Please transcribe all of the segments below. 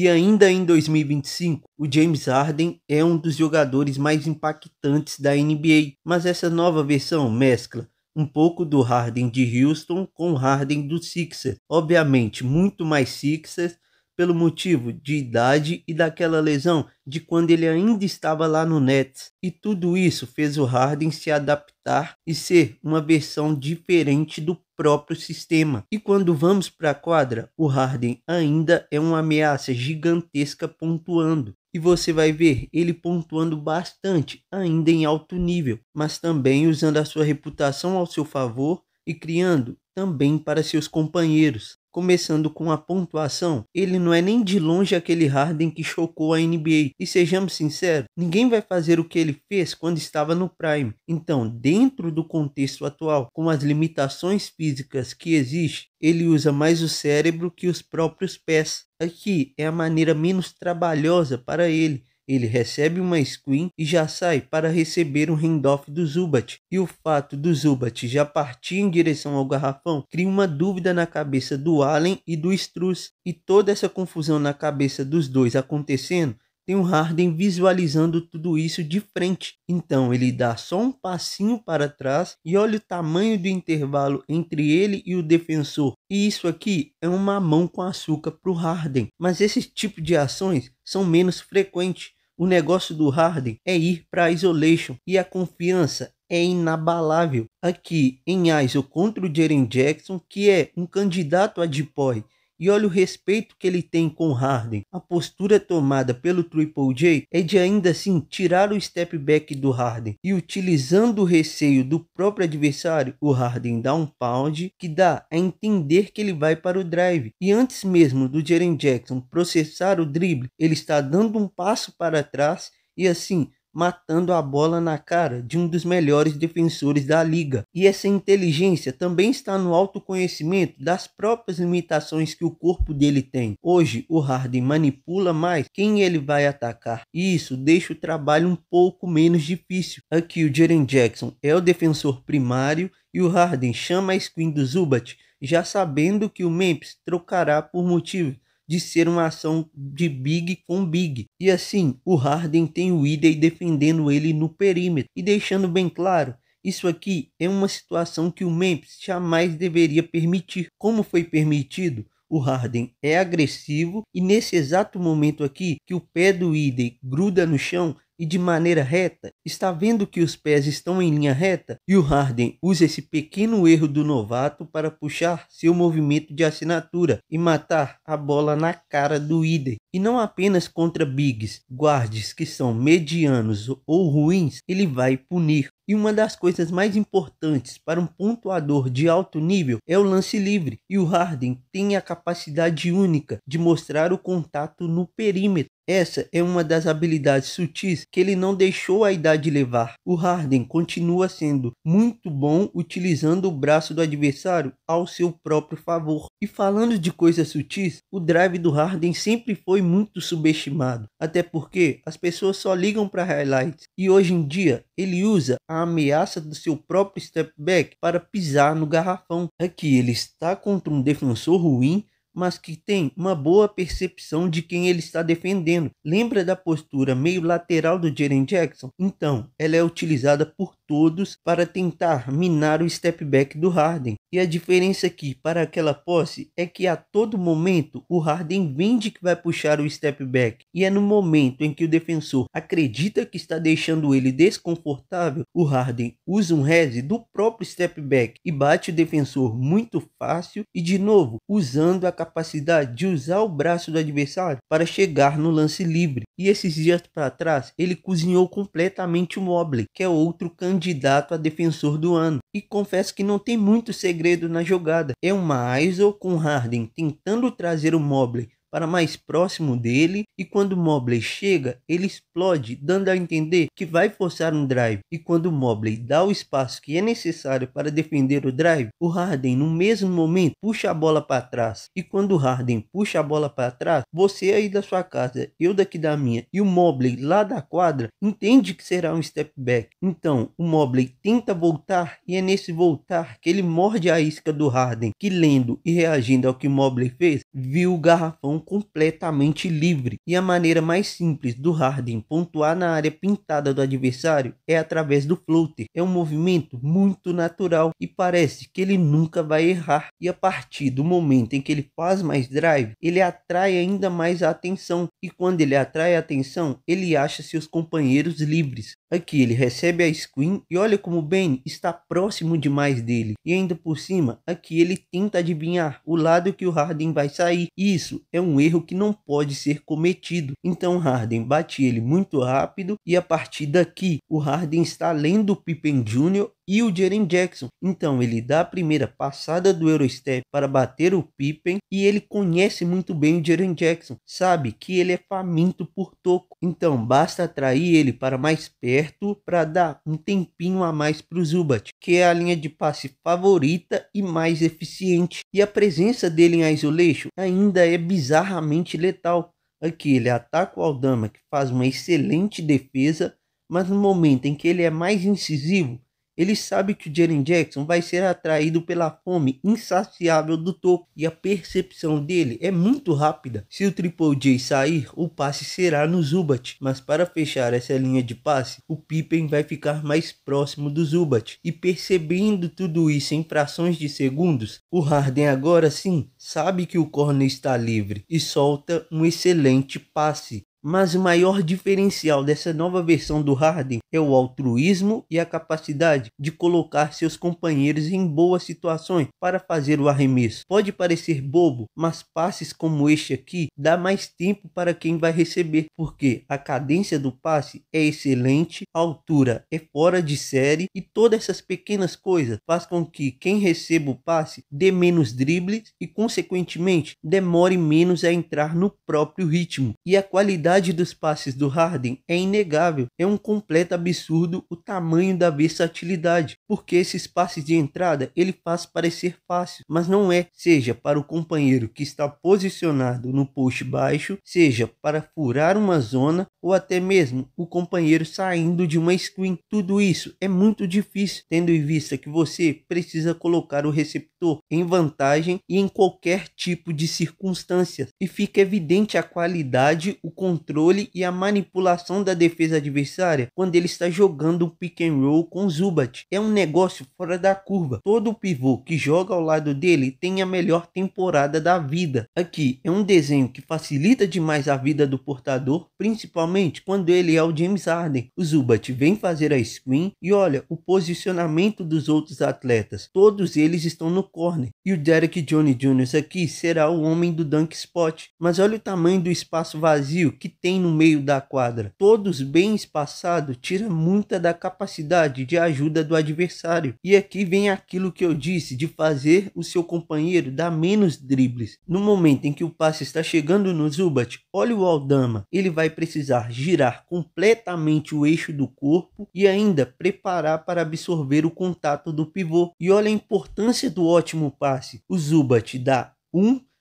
E ainda em 2025, o James Harden é um dos jogadores mais impactantes da NBA, mas essa nova versão mescla um pouco do Harden de Houston com o Harden do Sixers. Obviamente, muito mais Sixers pelo motivo de idade e daquela lesão de quando ele ainda estava lá no Nets. E tudo isso fez o Harden se adaptar e ser uma versão diferente do próprio sistema. E quando vamos para a quadra, o Harden ainda é uma ameaça gigantesca pontuando. E você vai ver ele pontuando bastante, ainda em alto nível, mas também usando a sua reputação ao seu favor e criando também para seus companheiros. Começando com a pontuação, ele não é nem de longe aquele Harden que chocou a NBA. E sejamos sinceros, ninguém vai fazer o que ele fez quando estava no Prime. Então, dentro do contexto atual, com as limitações físicas que existem, ele usa mais o cérebro que os próprios pés. Aqui é a maneira menos trabalhosa para ele. Ele recebe uma screen e já sai para receber um handoff do Zubac. E o fato do Zubac já partir em direção ao garrafão cria uma dúvida na cabeça do Allen e do Strus. E toda essa confusão na cabeça dos dois acontecendo, tem o Harden visualizando tudo isso de frente. Então ele dá só um passinho para trás e olha o tamanho do intervalo entre ele e o defensor. E isso aqui é um mamão com açúcar para o Harden. Mas esse tipo de ações são menos frequentes. O negócio do Harden é ir para a isolation e a confiança é inabalável. Aqui em ISO contra o Jaren Jackson, que é um candidato a DPOY. E olha o respeito que ele tem com Harden. A postura tomada pelo Triple J é de ainda assim tirar o step back do Harden. E utilizando o receio do próprio adversário, o Harden dá um pound que dá a entender que ele vai para o drive. E antes mesmo do Jaren Jackson processar o drible, ele está dando um passo para trás e assim matando a bola na cara de um dos melhores defensores da liga. E essa inteligência também está no autoconhecimento das próprias limitações que o corpo dele tem. Hoje, o Harden manipula mais quem ele vai atacar, e isso deixa o trabalho um pouco menos difícil. Aqui o Jaren Jackson é o defensor primário e o Harden chama a screen do Zubac, já sabendo que o Memphis trocará por motivo de ser uma ação de big com big. E assim, o Harden tem o Idey defendendo ele no perímetro e deixando bem claro, isso aqui é uma situação que o Memphis jamais deveria permitir. Como foi permitido, o Harden é agressivo e nesse exato momento aqui que o pé do Idey gruda no chão e de maneira reta, está vendo que os pés estão em linha reta e o Harden usa esse pequeno erro do novato para puxar seu movimento de assinatura e matar a bola na cara do Idey. E não apenas contra bigs, guards que são medianos ou ruins, ele vai punir. E uma das coisas mais importantes para um pontuador de alto nível é o lance livre. E o Harden tem a capacidade única de mostrar o contato no perímetro. Essa é uma das habilidades sutis que ele não deixou a idade levar. O Harden continua sendo muito bom utilizando o braço do adversário ao seu próprio favor. E falando de coisas sutis, o drive do Harden sempre foi muito subestimado. Até porque as pessoas só ligam para highlights. E hoje em dia ele usa a ameaça do seu próprio step back para pisar no garrafão. Aqui ele está contra um defensor ruim, mas que tem uma boa percepção de quem ele está defendendo. Lembra da postura meio lateral do Jaren Jackson? Então, ela é utilizada por todos para tentar minar o step back do Harden. E a diferença aqui para aquela posse é que a todo momento o Harden vende que vai puxar o step back. E é no momento em que o defensor acredita que está deixando ele desconfortável, o Harden usa um reze do próprio step back e bate o defensor muito fácil e de novo usando a capacidade de usar o braço do adversário para chegar no lance livre. E esses dias para trás ele cozinhou completamente o Mobley, que é outro candidato a defensor do ano. E confesso que não tem muito segredo na jogada. É uma ISO com Harden tentando trazer o Mobley para mais próximo dele e quando o Mobley chega, ele explode, dando a entender que vai forçar um drive. E quando o Mobley dá o espaço que é necessário para defender o drive, o Harden no mesmo momento puxa a bola para trás. E quando o Harden puxa a bola para trás, você aí da sua casa, eu daqui da minha e o Mobley lá da quadra, entende que será um step back. Então o Mobley tenta voltar e é nesse voltar que ele morde a isca do Harden, que lendo e reagindo ao que o Mobley fez, viu o garrafão mão completamente livre. E a maneira mais simples do Harden pontuar na área pintada do adversário é através do floater. É um movimento muito natural e parece que ele nunca vai errar. E a partir do momento em que ele faz mais drive, ele atrai ainda mais a atenção. E quando ele atrai a atenção, ele acha seus companheiros livres. Aqui ele recebe a screen e olha como o Ben está próximo demais dele. E ainda por cima, aqui ele tenta adivinhar o lado que o Harden vai sair. Isso é um erro que não pode ser cometido. Então Harden bate ele muito rápido e a partir daqui o Harden está lendo o Pippen Jr. e o Jaren Jackson. Então ele dá a primeira passada do Eurostep para bater o Pippen e ele conhece muito bem o Jaren Jackson. Sabe que ele é faminto por toco. Então basta atrair ele para mais perto para dar um tempinho a mais para o Zubac, que é a linha de passe favorita e mais eficiente. E a presença dele em isolation ainda é bizarramente letal. Aqui ele ataca o Aldama, que faz uma excelente defesa, mas no momento em que ele é mais incisivo, ele sabe que o Jaren Jackson vai ser atraído pela fome insaciável do topo e a percepção dele é muito rápida. Se o Triple J sair, o passe será no Zubac, mas para fechar essa linha de passe, o Pippen vai ficar mais próximo do Zubac. E percebendo tudo isso em frações de segundos, o Harden agora sim sabe que o corner está livre e solta um excelente passe. Mas o maior diferencial dessa nova versão do Harden é o altruísmo e a capacidade de colocar seus companheiros em boas situações para fazer o arremesso. Pode parecer bobo, mas passes como este aqui dá mais tempo para quem vai receber, porque a cadência do passe é excelente, a altura é fora de série e todas essas pequenas coisas faz com que quem receba o passe dê menos dribles e consequentemente demore menos a entrar no próprio ritmo. E a qualidade dos passes do Harden é inegável. É um completo absurdo o tamanho da versatilidade, porque esses passes de entrada ele faz parecer fácil, mas não é, seja para o companheiro que está posicionado no post baixo, seja para furar uma zona ou até mesmo o companheiro saindo de uma screen. Tudo isso é muito difícil, tendo em vista que você precisa colocar o receptor em vantagem e em qualquer tipo de circunstância, e fica evidente a qualidade, o controle e a manipulação da defesa adversária quando ele está jogando um pick and roll com Zubac. É um negócio fora da curva. Todo pivô que joga ao lado dele tem a melhor temporada da vida. Aqui é um desenho que facilita demais a vida do portador, principalmente quando ele é o James Harden. O Zubac vem fazer a screen e olha o posicionamento dos outros atletas. Todos eles estão no corner. E o Derek Jones Jr. aqui será o homem do dunk spot. Mas olha o tamanho do espaço vazio que tem no meio da quadra. Todos bem espaçados tira muita da capacidade de ajuda do adversário. E aqui vem aquilo que eu disse de fazer o seu companheiro dar menos dribles. No momento em que o passe está chegando no Zubac, olha o Aldama. Ele vai precisar girar completamente o eixo do corpo e ainda preparar para absorver o contato do pivô. E olha a importância do ótimo passe. O Zubac dá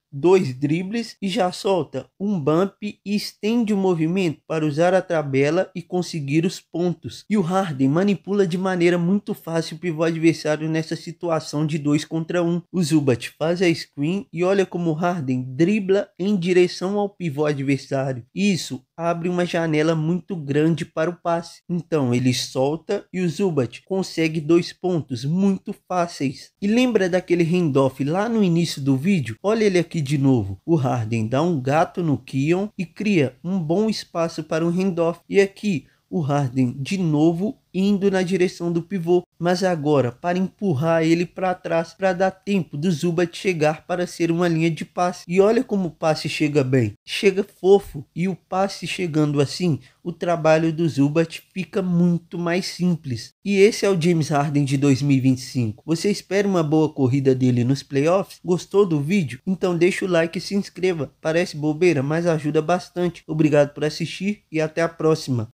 2 dribles e já solta um bump e estende o movimento para usar a tabela e conseguir os pontos. E o Harden manipula de maneira muito fácil o pivô adversário nessa situação de 2 contra 1. O Zubac faz a screen e olha como o Harden dribla em direção ao pivô adversário. Isso abre uma janela muito grande para o passe. Então ele solta e o Zubac consegue 2 pontos muito fáceis. E lembra daquele handoff lá no início do vídeo? Olha ele aqui de novo. O Harden dá um gato no Keon e cria um bom espaço para um handoff. E aqui o Harden de novo indo na direção do pivô, mas agora para empurrar ele para trás para dar tempo do Zubac chegar para ser uma linha de passe. E olha como o passe chega bem, chega fofo, e o passe chegando assim, o trabalho do Zubac fica muito mais simples. E esse é o James Harden de 2025. Você espera uma boa corrida dele nos playoffs? Gostou do vídeo? Então deixa o like e se inscreva. Parece bobeira, mas ajuda bastante. Obrigado por assistir e até a próxima.